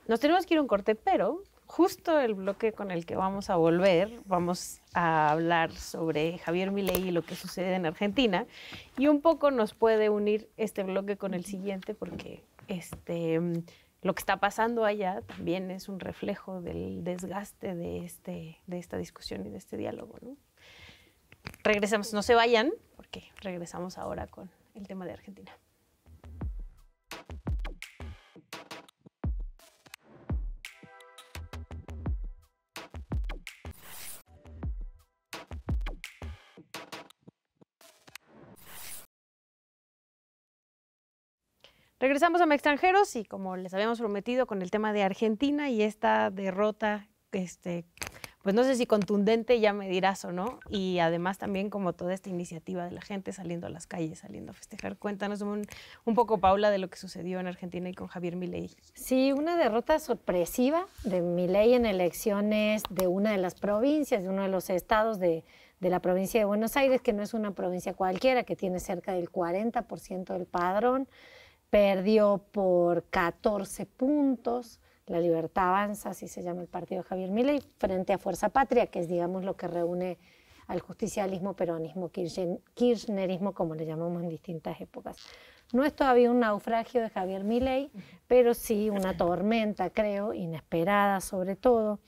Nos tenemos que ir a un corte, pero justo el bloque con el que vamos a volver, vamos a hablar sobre Javier Milei y lo que sucede en Argentina, y un poco nos puede unir este bloque con el siguiente, porque lo que está pasando allá también es un reflejo del desgaste de esta discusión y de este diálogo, ¿no? Regresamos, no se vayan, porque regresamos ahora con el tema de Argentina. Regresamos a Extranjeros y como les habíamos prometido con el tema de Argentina y esta derrota, pues no sé si contundente, ya me dirás o no, y además también como toda esta iniciativa de la gente saliendo a las calles, saliendo a festejar. Cuéntanos un poco, Paula, de lo que sucedió en Argentina y con Javier Milei. Sí, una derrota sorpresiva de Milei en elecciones de una de las provincias, de uno de los estados de la provincia de Buenos Aires, que no es una provincia cualquiera, que tiene cerca del 40% del padrón. Perdió por 14 puntos, La Libertad Avanza, así se llama el partido de Javier Milei, frente a Fuerza Patria, que es, digamos, lo que reúne al justicialismo, peronismo, kirchnerismo, como le llamamos en distintas épocas. No es todavía un naufragio de Javier Milei, pero sí una tormenta, creo, inesperada sobre todo.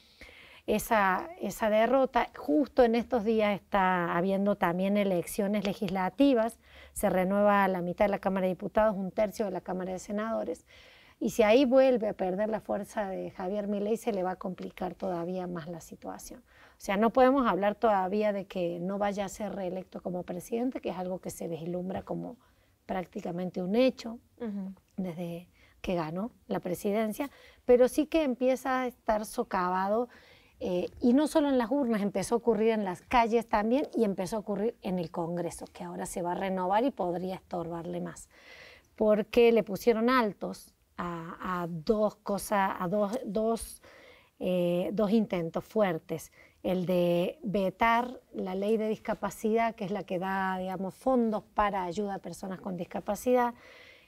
Esa derrota, justo en estos días está habiendo también elecciones legislativas, se renueva la mitad de la Cámara de Diputados, un tercio de la Cámara de Senadores, y si ahí vuelve a perder la fuerza de Javier Milei, se le va a complicar todavía más la situación. O sea, no podemos hablar todavía de que no vaya a ser reelecto como presidente, que es algo que se vislumbra como prácticamente un hecho desde que ganó la presidencia, pero sí que empieza a estar socavado, y no solo en las urnas, empezó a ocurrir en las calles también y empezó a ocurrir en el Congreso, que ahora se va a renovar y podría estorbarle más, porque le pusieron altos a dos intentos fuertes. El de vetar la ley de discapacidad, que es la que da, digamos, fondos para ayuda a personas con discapacidad.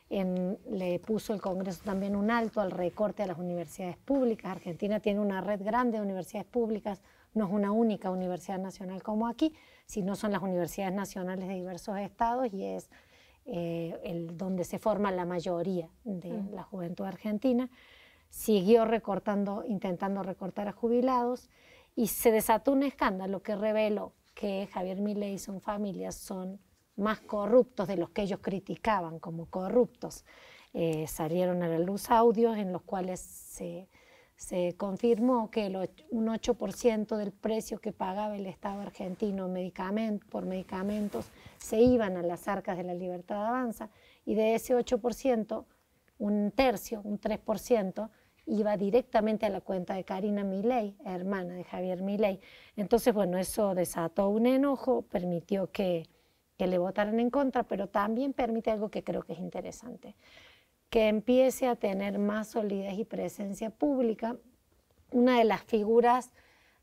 Le puso el Congreso también un alto al recorte a las universidades públicas. Argentina tiene una red grande de universidades públicas, no es una única universidad nacional como aquí, sino son las universidades nacionales de diversos estados y es donde se forma la mayoría de la juventud argentina. Siguió recortando, intentando recortar a jubilados, y se desató un escándalo que reveló que Javier Milei y su familia son más corruptos de los que ellos criticaban como corruptos. Salieron a la luz audios en los cuales se confirmó que un 8% del precio que pagaba el Estado argentino por medicamentos se iban a las arcas de la Libertad Avanza, y de ese 8%, un tercio, un 3%, iba directamente a la cuenta de Karina Milei, hermana de Javier Milei. Entonces, bueno, eso desató un enojo, permitió que le votaran en contra, pero también permite algo que creo que es interesante, que empiece a tener más solidez y presencia pública una de las figuras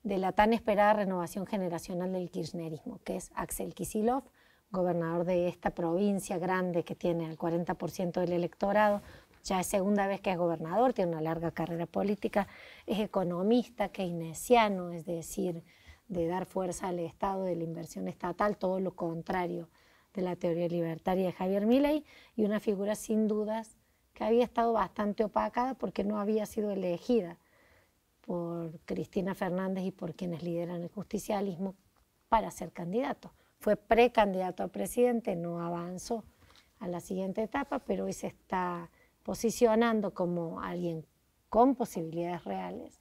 de la tan esperada renovación generacional del kirchnerismo, que es Axel Kicillof, gobernador de esta provincia grande que tiene el 40% del electorado. Ya es segunda vez que es gobernador, tiene una larga carrera política, es economista, keynesiano, es decir, de dar fuerza al Estado, de la inversión estatal, todo lo contrario de la teoría libertaria de Javier Milei, y una figura sin dudas que había estado bastante opacada porque no había sido elegida por Cristina Fernández y por quienes lideran el justicialismo para ser candidato. Fue precandidato a presidente, no avanzó a la siguiente etapa, pero hoy se está posicionando como alguien con posibilidades reales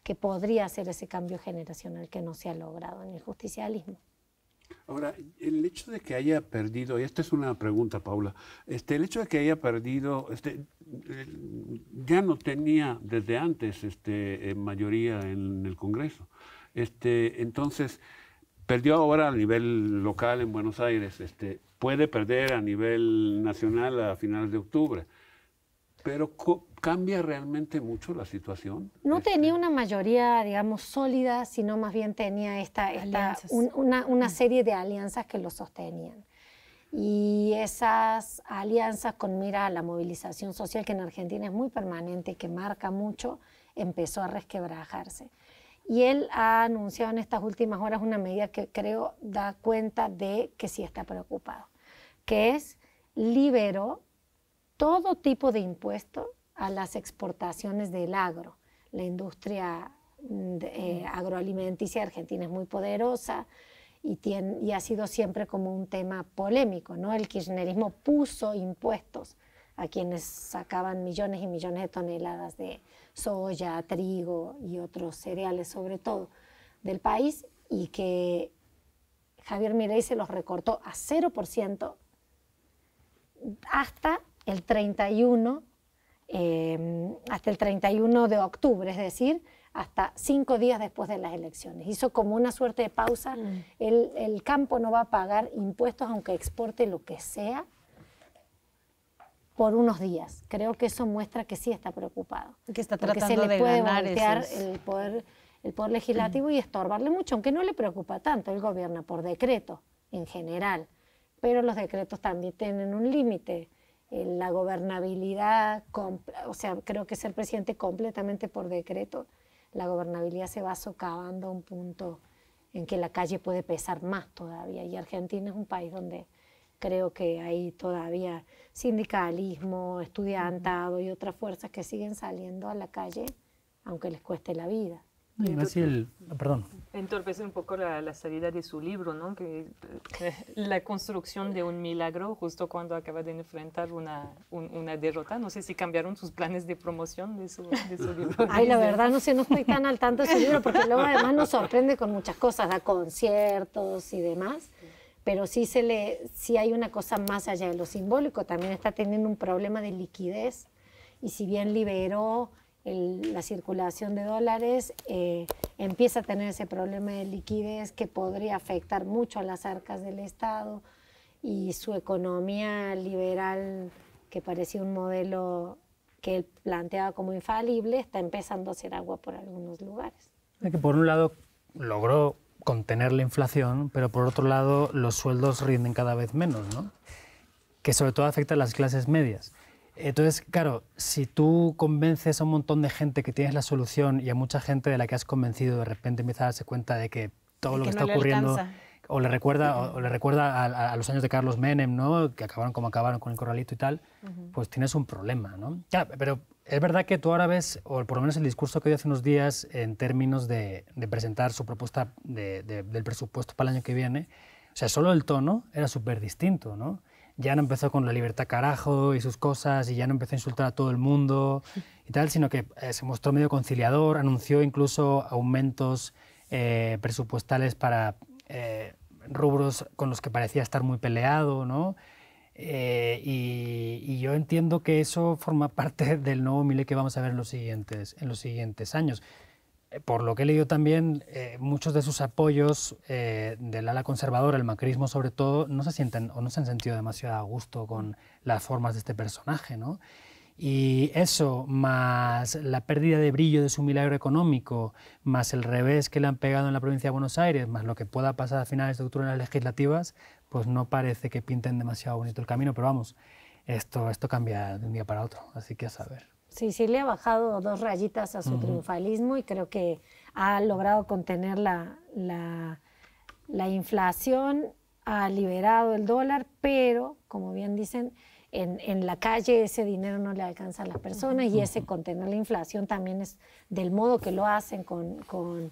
que podría hacer ese cambio generacional que no se ha logrado en el justicialismo. Ahora, el hecho de que haya perdido, y esta es una pregunta, Paula, el hecho de que haya perdido, ya no tenía desde antes mayoría en el Congreso. Entonces, perdió ahora a nivel local en Buenos Aires, puede perder a nivel nacional a finales de octubre. Pero ¿cambia realmente mucho la situación? No tenía una mayoría, digamos, sólida, sino más bien tenía una serie de alianzas que lo sostenían. Y esas alianzas con mira a la movilización social, que en Argentina es muy permanente y que marca mucho, empezó a resquebrajarse. Y él ha anunciado en estas últimas horas una medida que creo da cuenta de que sí está preocupado, que es liberó todo tipo de impuestos a las exportaciones del agro. La industria agroalimenticia argentina es muy poderosa y ha sido siempre como un tema polémico, ¿no? El kirchnerismo puso impuestos a quienes sacaban millones y millones de toneladas de soya, trigo y otros cereales, sobre todo, del país, y que Javier Milei se los recortó a 0% hasta el 31 de octubre, es decir, hasta 5 días después de las elecciones. Hizo como una suerte de pausa. El campo no va a pagar impuestos aunque exporte lo que sea por unos días. Creo que eso muestra que sí está preocupado. Que está porque tratando se le de puede ganar voltear esos... el poder legislativo y estorbarle mucho, aunque no le preocupa tanto. Él gobierna por decreto en general, pero los decretos también tienen un límite. La gobernabilidad, o sea, creo que ser presidente completamente por decreto, la gobernabilidad se va socavando a un punto en que la calle puede pesar más todavía. Y Argentina es un país donde creo que hay todavía sindicalismo, estudiantado y otras fuerzas que siguen saliendo a la calle, aunque les cueste la vida. Perdón. Entorpece un poco la salida de su libro, ¿no? Que la construcción de un milagro justo cuando acaba de enfrentar una derrota. No sé si cambiaron sus planes de promoción de su libro. Ay, la verdad no sé, no estoy tan al tanto de su libro porque luego además nos sorprende con muchas cosas, da conciertos y demás, pero sí hay una cosa más allá de lo simbólico. También está teniendo un problema de liquidez y si bien liberó la circulación de dólares, empieza a tener ese problema de liquidez que podría afectar mucho a las arcas del Estado y su economía liberal, que parecía un modelo que él planteaba como infalible, está empezando a hacer agua por algunos lugares. Que por un lado logró contener la inflación, pero por otro lado los sueldos rinden cada vez menos, ¿no? Que sobre todo afecta a las clases medias. Entonces, claro, si tú convences a un montón de gente que tienes la solución y a mucha gente de la que has convencido de repente empieza a darse cuenta de que todo lo que está ocurriendo o le recuerda a los años de Carlos Menem, ¿no? Que acabaron como acabaron con el corralito y tal, pues tienes un problema, ¿no? Claro, pero es verdad que tú ahora ves, o por lo menos el discurso que dio hace unos días en términos de presentar su propuesta del presupuesto para el año que viene, o sea, solo el tono era súper distinto, ¿no? Ya no empezó con la libertad carajo y sus cosas, y ya no empezó a insultar a todo el mundo y tal, sino que se mostró medio conciliador, anunció incluso aumentos presupuestales para rubros con los que parecía estar muy peleado, ¿no? Y yo entiendo que eso forma parte del nuevo Milei que vamos a ver en los siguientes años. Por lo que he leído también, muchos de sus apoyos del ala conservadora, el macrismo sobre todo, no se sienten o no se han sentido demasiado a gusto con las formas de este personaje, ¿no? Y eso, más la pérdida de brillo de su milagro económico, más el revés que le han pegado en la provincia de Buenos Aires, más lo que pueda pasar a finales de octubre en las legislativas, pues no parece que pinten demasiado bonito el camino, pero vamos, esto cambia de un día para otro, así que a saber. Sí, le ha bajado 2 rayitas a su triunfalismo y creo que ha logrado contener la inflación, ha liberado el dólar, pero, como bien dicen, en la calle ese dinero no le alcanza a las personas y ese contener la inflación también es del modo que lo hacen con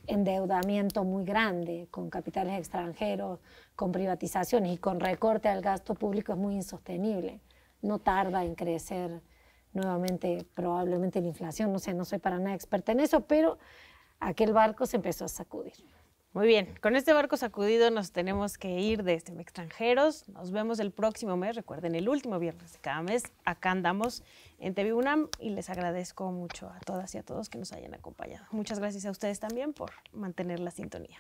endeudamiento muy grande, con capitales extranjeros, con privatizaciones y con recorte al gasto público es muy insostenible. No tarda en crecer nuevamente probablemente la inflación, no sé, no soy para nada experta en eso, pero aquel barco se empezó a sacudir. Muy bien, con este barco sacudido nos tenemos que ir de Extranjeros. Nos vemos el próximo mes, recuerden, el último viernes de cada mes. Acá andamos en TV UNAM y les agradezco mucho a todas y a todos que nos hayan acompañado. Muchas gracias a ustedes también por mantener la sintonía.